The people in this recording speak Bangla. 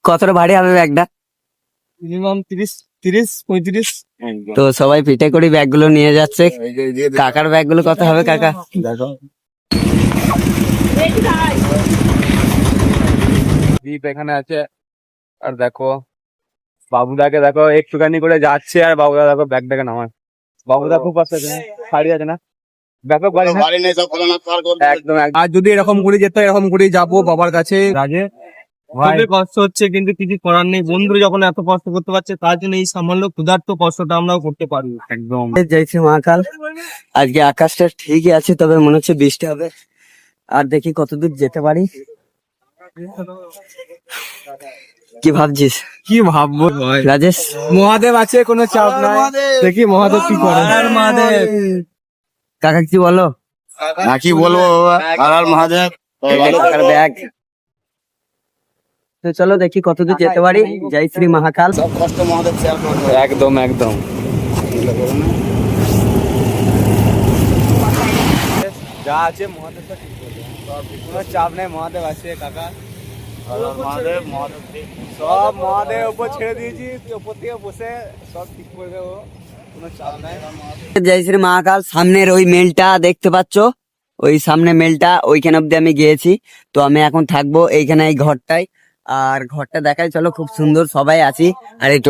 কতটা ভারী হবে ব্যাগটা? মিনিমাম 30-35। তো সবাই পিঠে করে ব্যাগ গুলো নিয়ে যাচ্ছে। কাকার ব্যাগ গুলো কত হবে কাকা? দেখো দ্বীপ এখানে আছে। আর দেখো বাবুদাকে দেখো একটুখানি করে যাচ্ছে, আর বাবুদা দেখো ব্যাগ দেখে নামায়। বাবুদা খুব কষ্ট আছে, শাড়ি আছে না, ব্যাপক বাড়ি না? একদম। আর যদি এরকম করে যেত, এরকম করে যাবো বাবার কাছে রাজে। খুবই কষ্ট হচ্ছে, কিন্তু কিছু করার নেই। বন্ধু যখন এত কষ্ট করতে পারছে, তার জন্য এই সামান্য ক্ষুধার্ত কষ্টটা আমরাও করতে পারি। একদম। জয়শ্রী মহাকাল। আজকে আকাশটা ঠিকই আছে, তবে মনে হচ্ছে বৃষ্টি হবে। আর দেখি কতদূর যেতে পারি। কি ভাবছিস? কি ভাববো রাজেশ? মহাদেব আছে, কোনো চাপ নাই। দেখি মহাদেব কি করে। মহাদেব কাকা কি বলো? কি বলবো বাবা, আর মহাদেব কাকার ব্যাগ। তো চলো দেখি কতদূর যেতে পারি। জয় শ্রী মহাকাল। সব কষ্ট মহাদেব শেয়ার করবো। একদম একদম। যা আছে মহাদেব তো ঠিক করবে, কোনো চাপ নেই। মহাদেব আছে কাকা, মহাদেব সব মহাদেব উপর ছেড়ে দিয়েছি, উপর থেকে বসে সব ঠিক করে দেবো, কোনো চাপ নাই। জয় শ্রী মহাকাল। সামনের ওই মেলটা দেখতে পাচ্ছ, ওই সামনে মেলটা, ওইখানে অব্দি আমি গিয়েছি। তো আমি এখন থাকবো এইখানে, এই ঘরটায়। আর ঘরটা দেখাই চলো, খুব সুন্দর, সবাই আছি। আর একটু